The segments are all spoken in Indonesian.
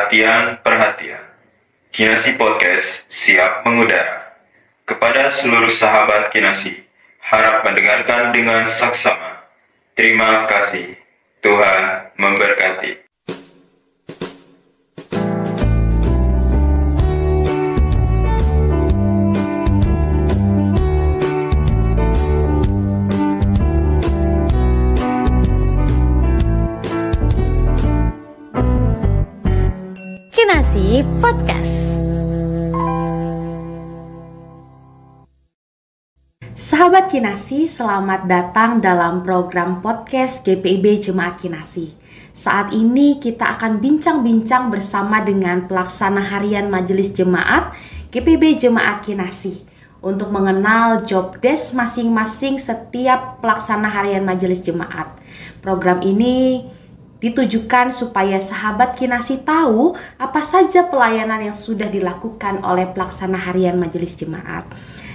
Perhatian. Kinasi Podcast siap mengudara. Kepada seluruh sahabat Kinasi, harap mendengarkan dengan saksama. Terima kasih. Tuhan memberkati. Kinasi Podcast. Sahabat Kinasi, selamat datang dalam program podcast GPIB Jemaat Kinasi. Saat ini kita akan bincang-bincang bersama dengan pelaksana harian Majelis Jemaat GPIB Jemaat Kinasi untuk mengenal job desk masing-masing setiap pelaksana harian Majelis Jemaat. Program ini ditujukan supaya sahabat Kinasi tahu apa saja pelayanan yang sudah dilakukan oleh pelaksana harian Majelis Jemaat.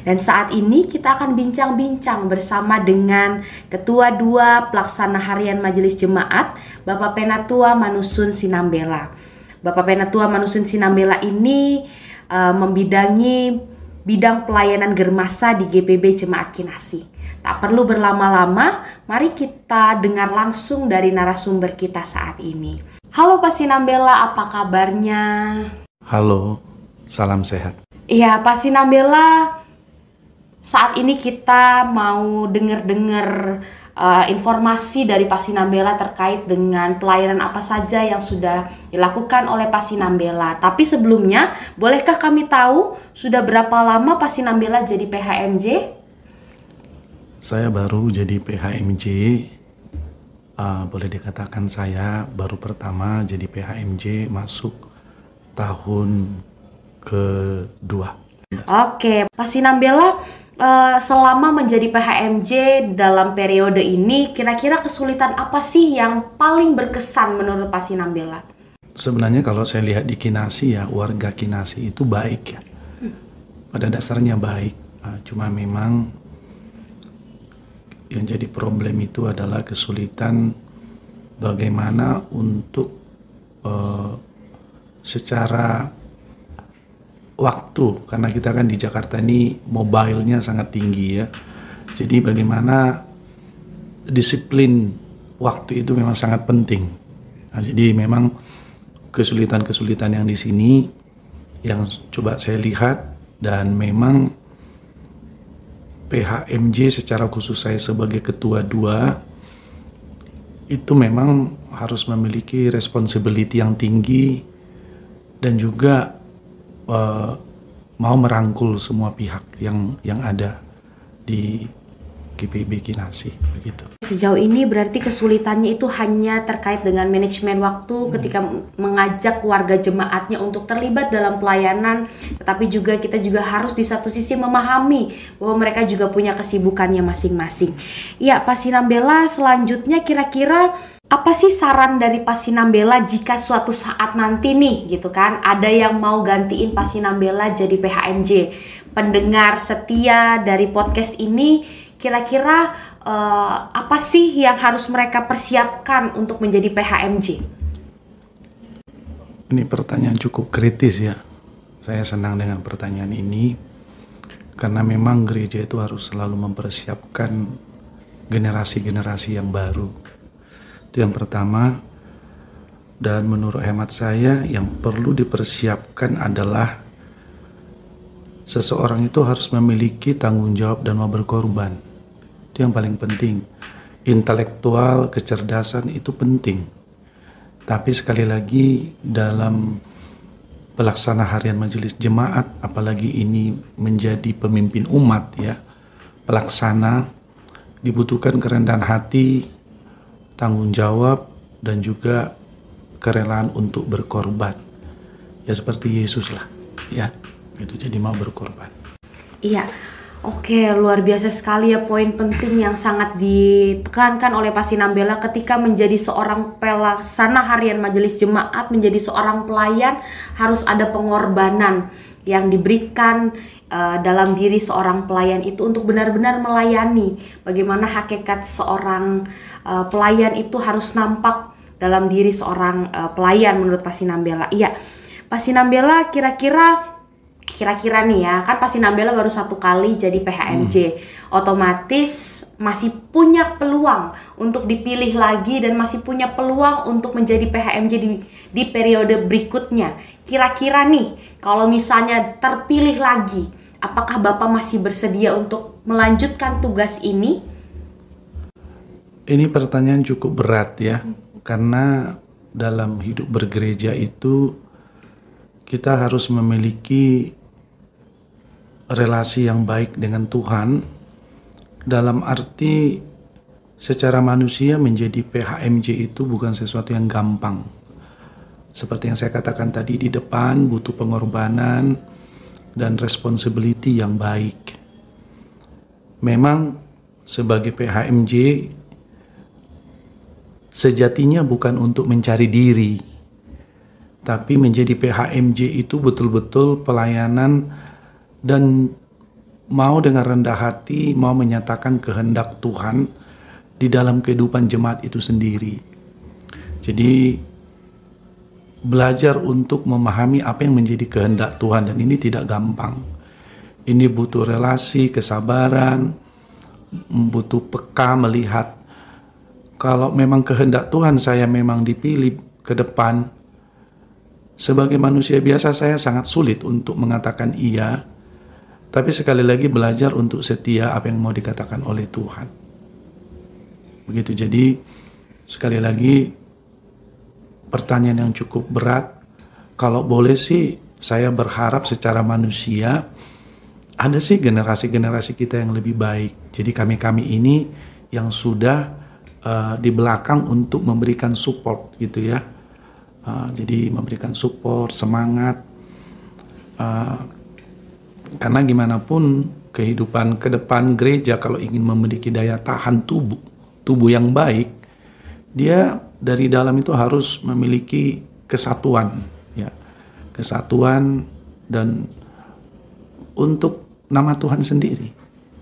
Dan saat ini kita akan bincang-bincang bersama dengan Ketua 2 Pelaksana Harian Majelis Jemaat, Bapak Penatua Manusun Sinambela. Bapak Penatua Manusun Sinambela ini membidangi bidang pelayanan germasa di GPB Jemaat Kinasi. Tak perlu berlama-lama, mari kita dengar langsung dari narasumber kita saat ini. Halo Pak Sinambela, apa kabarnya? Halo, salam sehat. Iya Pak Sinambela, saat ini kita mau dengar informasi dari Pak Sinambela terkait dengan pelayanan apa saja yang sudah dilakukan oleh Pak Sinambela. Tapi sebelumnya, bolehkah kami tahu sudah berapa lama Pak Sinambela jadi PHMJ? Saya baru jadi PHMJ, boleh dikatakan saya baru pertama jadi PHMJ masuk tahun kedua. Oke, Pak Sinambela, selama menjadi PHMJ dalam periode ini, kira-kira kesulitan apa sih yang paling berkesan menurut Pak Sinambela? Sebenarnya kalau saya lihat di Kinasi ya, warga Kinasi itu baik ya. Pada dasarnya baik, cuma memang yang jadi problem itu adalah kesulitan bagaimana untuk secara waktu, karena kita kan di Jakarta ini mobile-nya sangat tinggi ya. Jadi bagaimana disiplin waktu itu memang sangat penting. Nah, jadi memang kesulitan-kesulitan yang di sini yang coba saya lihat, dan memang PHMJ secara khusus saya sebagai ketua 2 itu memang harus memiliki responsibility yang tinggi dan juga mau merangkul semua pihak yang ada di GPIB Kinasi begitu. Sejauh ini berarti kesulitannya itu hanya terkait dengan manajemen waktu ketika mengajak warga jemaatnya untuk terlibat dalam pelayanan, tetapi kita juga harus di satu sisi memahami bahwa mereka juga punya kesibukannya masing-masing. Ya, Pak Sinambela, selanjutnya kira-kira apa sih saran dari Pak Sinambela jika suatu saat nanti nih gitu kan ada yang mau gantiin Pak Sinambela jadi PHMJ? Pendengar setia dari podcast ini kira-kira apa sih yang harus mereka persiapkan untuk menjadi PHMJ? Ini pertanyaan cukup kritis ya. Saya senang dengan pertanyaan ini karena memang gereja itu harus selalu mempersiapkan generasi-generasi yang baru. Itu yang pertama, dan menurut hemat saya yang perlu dipersiapkan adalah seseorang itu harus memiliki tanggung jawab dan mau berkorban. Itu yang paling penting. Intelektual, kecerdasan itu penting. Tapi sekali lagi dalam pelaksana harian majelis jemaat, apalagi ini menjadi pemimpin umat ya, pelaksana, dibutuhkan kerendahan hati, tanggung jawab, dan juga kerelaan untuk berkorban. Ya seperti Yesus lah ya, gitu, jadi mau berkorban. Iya. Oke, luar biasa sekali ya poin penting yang sangat ditekankan oleh Pak Sinambela ketika menjadi seorang pelaksana harian majelis jemaat, menjadi seorang pelayan harus ada pengorbanan yang diberikan dalam diri seorang pelayan itu untuk benar-benar melayani. Bagaimana hakikat seorang pelayan itu harus nampak dalam diri seorang pelayan menurut Pak Sinambela. Iya, Pak Sinambela kira-kira nih ya, kan Pak Sinambela baru 1 kali jadi PHMJ, otomatis masih punya peluang untuk dipilih lagi dan masih punya peluang untuk menjadi PHMJ di periode berikutnya. Kira-kira nih, kalau misalnya terpilih lagi, apakah Bapak masih bersedia untuk melanjutkan tugas ini? Ini pertanyaan cukup berat ya, karena dalam hidup bergereja itu kita harus memiliki relasi yang baik dengan Tuhan, dalam arti secara manusia menjadi PHMJ itu bukan sesuatu yang gampang. Seperti yang saya katakan tadi di depan, butuh pengorbanan dan responsibility yang baik. Memang sebagai PHMJ sejatinya bukan untuk mencari diri, tapi menjadi PHMJ itu betul-betul pelayanan dan mau dengan rendah hati, mau menyatakan kehendak Tuhan di dalam kehidupan jemaat itu sendiri. Jadi belajar untuk memahami apa yang menjadi kehendak Tuhan, dan ini tidak gampang. Ini butuh relasi, kesabaran, butuh peka melihat kalau memang kehendak Tuhan saya memang dipilih ke depan. Sebagai manusia biasa saya sangat sulit untuk mengatakan iya, tapi sekali lagi belajar untuk setia apa yang mau dikatakan oleh Tuhan. Begitu, jadi sekali lagi pertanyaan yang cukup berat. Kalau boleh sih saya berharap secara manusia ada sih generasi-generasi kita yang lebih baik. Jadi kami ini yang sudah di belakang untuk memberikan support gitu ya. Jadi memberikan support, semangat. Karena gimana pun kehidupan ke depan gereja kalau ingin memiliki daya tahan tubuh yang baik, dia dari dalam itu harus memiliki kesatuan, ya, kesatuan dan untuk nama Tuhan sendiri.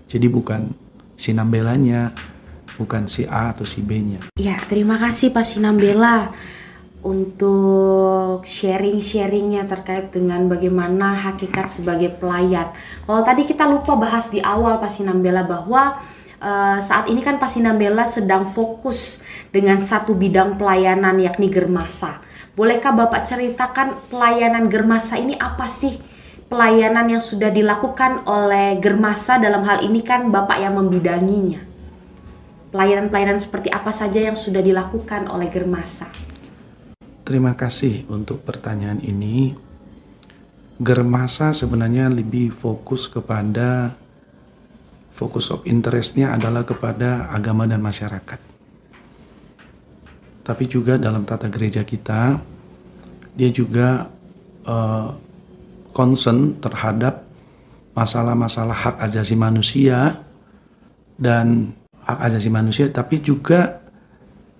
Jadi bukan Sinambelanya, bukan si A atau si B-nya. Ya, terima kasih Pak Sinambela untuk sharing-sharingnya terkait dengan bagaimana hakikat sebagai pelayan. Kalau tadi kita lupa bahas di awal Pak Sinambela bahwa saat ini kan Pak Sinambela sedang fokus dengan satu bidang pelayanan yakni Germasa. Bolehkah Bapak ceritakan pelayanan Germasa ini apa sih? Pelayanan yang sudah dilakukan oleh Germasa, dalam hal ini kan Bapak yang membidanginya. Pelayanan-pelayanan seperti apa saja yang sudah dilakukan oleh Germasa? Terima kasih untuk pertanyaan ini. Germasa sebenarnya lebih fokus of interestnya adalah kepada agama dan masyarakat. Tapi juga dalam tata gereja kita, dia juga concern terhadap masalah-masalah hak asasi manusia tapi juga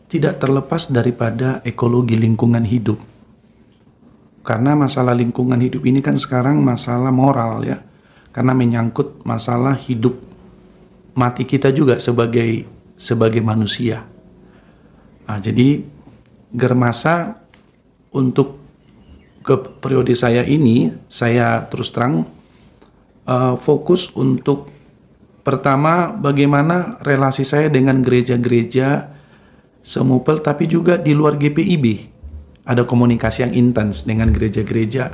tidak terlepas daripada ekologi lingkungan hidup. Karena masalah lingkungan hidup ini kan sekarang masalah moral ya. Karena menyangkut masalah hidup mati kita juga sebagai manusia. Nah, jadi Germasa untuk ke periode saya ini, saya terus terang fokus untuk pertama bagaimana relasi saya dengan gereja-gereja semupel, tapi juga di luar GPIB. Ada komunikasi yang intens dengan gereja-gereja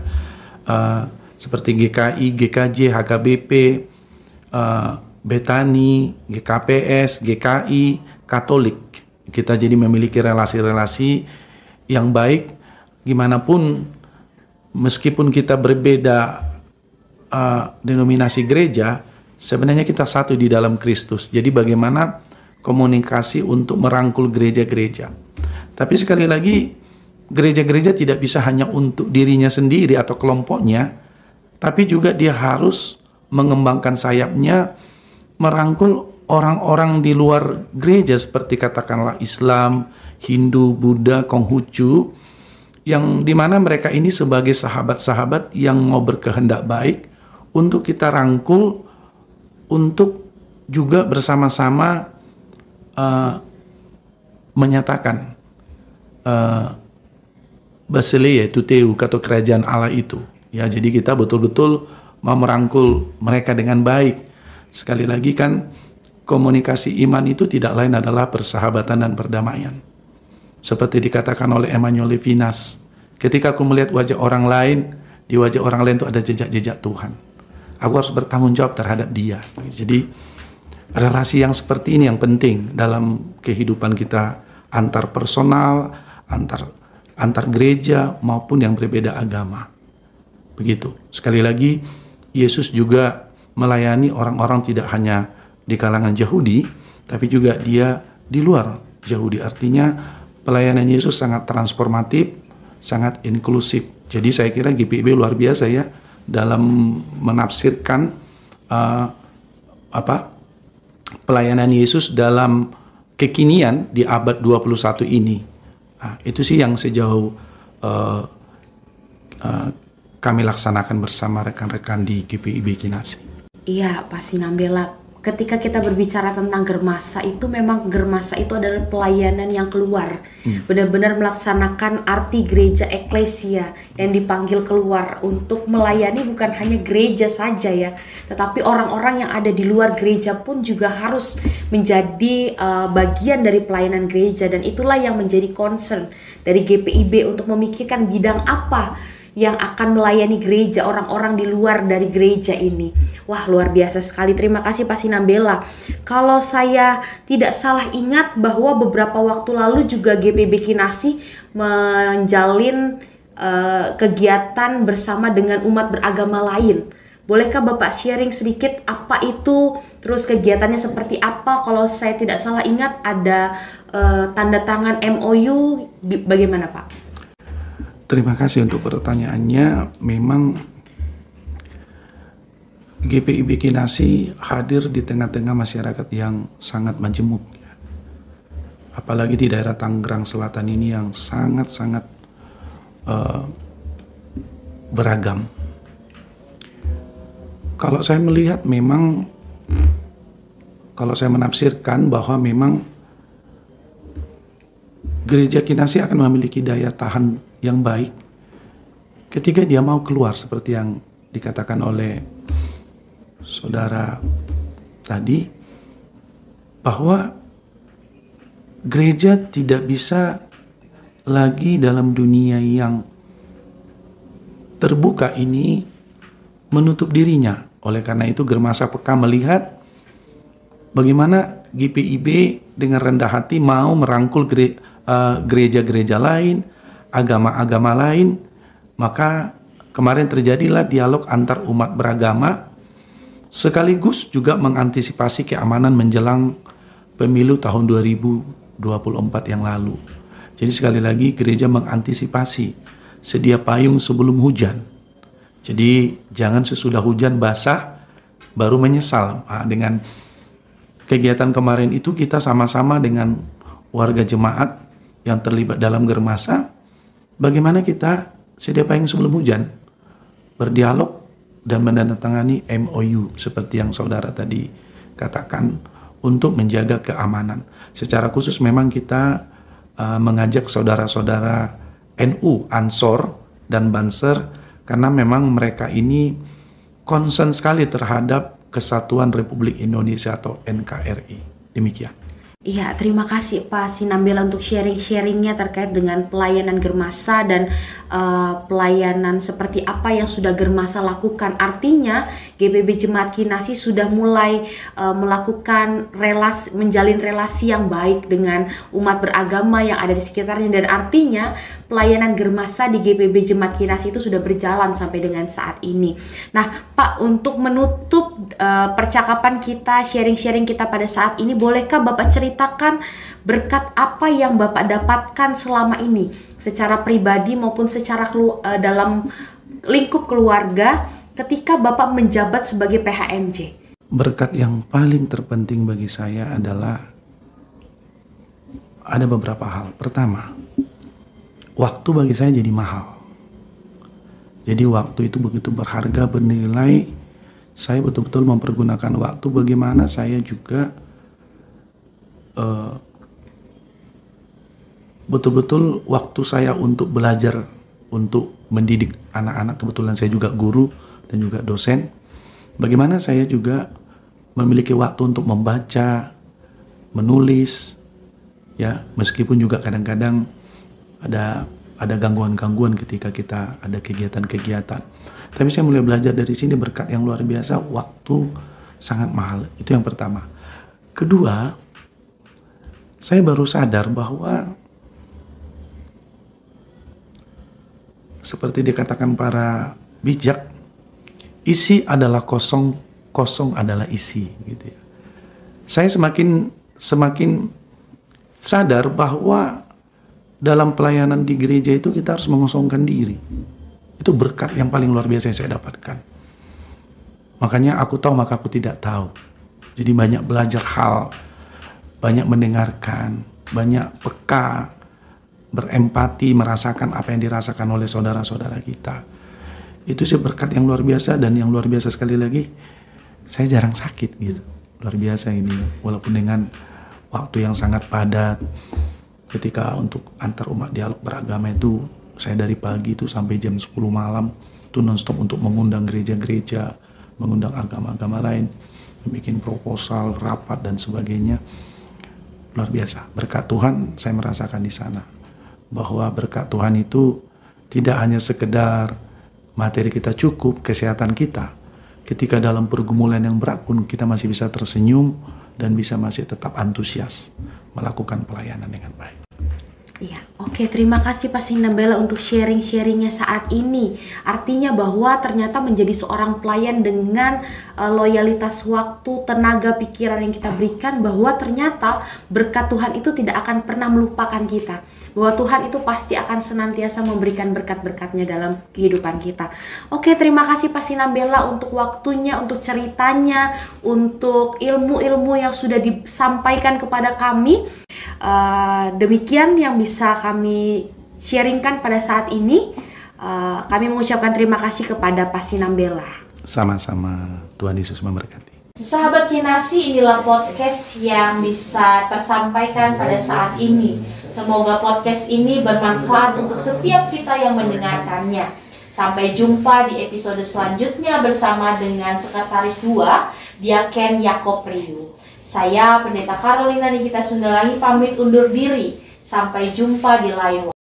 seperti GKI, GKJ, HKBP, Betani, GKPS, GKI, Katolik. Kita jadi memiliki relasi-relasi yang baik. Gimana pun, meskipun kita berbeda denominasi gereja, sebenarnya kita satu di dalam Kristus. Jadi bagaimana komunikasi untuk merangkul gereja-gereja. Tapi sekali lagi, gereja-gereja tidak bisa hanya untuk dirinya sendiri atau kelompoknya, tapi juga dia harus mengembangkan sayapnya, merangkul orang-orang di luar gereja seperti katakanlah Islam, Hindu, Buddha, Konghucu, yang dimana mereka ini sebagai sahabat-sahabat yang mau berkehendak baik untuk kita rangkul, untuk juga bersama-sama menyatakan Basileia itu Teu atau kerajaan Allah itu. Ya, jadi kita betul-betul mau merangkul mereka dengan baik. Sekali lagi kan komunikasi iman itu tidak lain adalah persahabatan dan perdamaian. Seperti dikatakan oleh Emmanuel Levinas, ketika aku melihat wajah orang lain, di wajah orang lain itu ada jejak-jejak Tuhan. Aku harus bertanggung jawab terhadap dia. Jadi relasi yang seperti ini yang penting dalam kehidupan kita antar personal, antar gereja maupun yang berbeda agama. Begitu. Sekali lagi, Yesus juga melayani orang-orang tidak hanya di kalangan Yahudi, tapi juga dia di luar Yahudi. Artinya pelayanan Yesus sangat transformatif, sangat inklusif. Jadi saya kira GPIB luar biasa ya dalam menafsirkan pelayanan Yesus dalam kekinian di abad 21 ini. Nah, itu sih yang sejauh kami laksanakan bersama rekan-rekan di GPIB Kinasi. Iya, Pak Sinambela. Ketika kita berbicara tentang germasa itu memang germasa itu adalah pelayanan yang keluar. Benar-benar melaksanakan arti gereja eklesia yang dipanggil keluar untuk melayani bukan hanya gereja saja ya, tetapi orang-orang yang ada di luar gereja pun juga harus menjadi bagian dari pelayanan gereja, dan itulah yang menjadi concern dari GPIB untuk memikirkan bidang apa yang akan melayani gereja, orang-orang di luar dari gereja ini. Wah, luar biasa sekali. Terima kasih Pak Sinambela. Kalau saya tidak salah ingat bahwa beberapa waktu lalu juga GPIB Kinasi menjalin kegiatan bersama dengan umat beragama lain. Bolehkah Bapak sharing sedikit apa itu, terus kegiatannya seperti apa? Kalau saya tidak salah ingat ada tanda tangan MOU, bagaimana Pak? Terima kasih untuk pertanyaannya. Memang GPIB Kinasi hadir di tengah-tengah masyarakat yang sangat majemuk. Apalagi di daerah Tangerang Selatan ini yang sangat-sangat beragam. Kalau saya melihat memang, kalau saya menafsirkan bahwa memang gereja Kinasi akan memiliki daya tahan yang baik ketika dia mau keluar seperti yang dikatakan oleh saudara tadi, bahwa gereja tidak bisa lagi dalam dunia yang terbuka ini menutup dirinya. Oleh karena itu Germasa Peka melihat bagaimana GPIB dengan rendah hati mau merangkul gereja-gereja lain, agama-agama lain. Maka kemarin terjadilah dialog antar umat beragama, sekaligus juga mengantisipasi keamanan menjelang pemilu tahun 2024 yang lalu. Jadi sekali lagi gereja mengantisipasi, sedia payung sebelum hujan. Jadi jangan sesudah hujan basah baru menyesal. Nah, dengan kegiatan kemarin itu kita sama-sama dengan warga jemaat yang terlibat dalam Germasa, bagaimana kita sedia payung sebelum hujan, berdialog dan menandatangani MOU seperti yang saudara tadi katakan untuk menjaga keamanan. Secara khusus memang kita mengajak saudara-saudara NU, Ansor dan Banser, karena memang mereka ini concern sekali terhadap Kesatuan Republik Indonesia atau NKRI. Demikian. Iya, terima kasih Pak Sinambela untuk sharing-sharingnya terkait dengan pelayanan Germasa dan pelayanan seperti apa yang sudah Germasa lakukan. Artinya GPIB Jemaat Kinasi sudah mulai melakukan menjalin relasi yang baik dengan umat beragama yang ada di sekitarnya, dan artinya pelayanan Germasa di GPIB Jemaat Kinasi itu sudah berjalan sampai dengan saat ini. Nah Pak, untuk menutup percakapan kita, sharing-sharing kita pada saat ini, bolehkah Bapak ceritakan berkat apa yang Bapak dapatkan selama ini secara pribadi maupun secara dalam lingkup keluarga ketika Bapak menjabat sebagai PHMJ? Berkat yang paling terpenting bagi saya adalah ada beberapa hal. Pertama, waktu bagi saya jadi mahal. Jadi waktu itu begitu berharga, bernilai. Saya betul-betul mempergunakan waktu bagaimana saya juga betul-betul waktu saya untuk belajar, untuk mendidik anak-anak. Kebetulan saya juga guru dan juga dosen. Bagaimana saya juga memiliki waktu untuk membaca, menulis, ya, meskipun juga kadang-kadang ada gangguan-gangguan ketika kita ada kegiatan-kegiatan. Tapi saya mulai belajar dari sini, berkat yang luar biasa, waktu sangat mahal. Itu yang pertama. Kedua, saya baru sadar bahwa seperti dikatakan para bijak, isi adalah kosong, kosong adalah isi, gitu ya. Saya semakin sadar bahwa dalam pelayanan di gereja itu kita harus mengosongkan diri. Itu berkat yang paling luar biasa yang saya dapatkan. Makanya aku tahu maka aku tidak tahu. Jadi banyak belajar hal, banyak mendengarkan, banyak peka, berempati, merasakan apa yang dirasakan oleh saudara-saudara kita. Itu sih berkat yang luar biasa. Dan yang luar biasa sekali lagi, saya jarang sakit gitu. Luar biasa ini, walaupun dengan waktu yang sangat padat. Ketika untuk antar umat dialog beragama itu, saya dari pagi itu sampai jam 10 malam itu nonstop untuk mengundang gereja-gereja, mengundang agama-agama lain, bikin proposal, rapat dan sebagainya. Luar biasa. Berkat Tuhan saya merasakan di sana. Bahwa berkat Tuhan itu tidak hanya sekedar materi kita cukup, kesehatan kita. Ketika dalam pergumulan yang berat pun kita masih bisa tersenyum dan bisa masih tetap antusias melakukan pelayanan dengan baik. Iya, oke, terima kasih Pak Sinambela untuk sharing-sharingnya saat ini. Artinya bahwa ternyata menjadi seorang pelayan dengan loyalitas waktu, tenaga, pikiran yang kita berikan, bahwa ternyata berkat Tuhan itu tidak akan pernah melupakan kita. Bahwa Tuhan itu pasti akan senantiasa memberikan berkat-berkatnya dalam kehidupan kita. Oke, terima kasih Pak Sinambela untuk waktunya, untuk ceritanya, untuk ilmu-ilmu yang sudah disampaikan kepada kami. Demikian yang bisa kami sharingkan pada saat ini. Kami mengucapkan terima kasih kepada Pak Sinambela. Sama-sama, Tuhan Yesus memberkati. Sahabat Kinasi, inilah podcast yang bisa tersampaikan pada saat ini. Semoga podcast ini bermanfaat untuk setiap kita yang mendengarkannya. Sampai jumpa di episode selanjutnya bersama dengan Sekretaris 2, Diaken Yakob Riu. Saya Pendeta Carolina Nikita Sundalangi pamit undur diri. Sampai jumpa di lain waktu.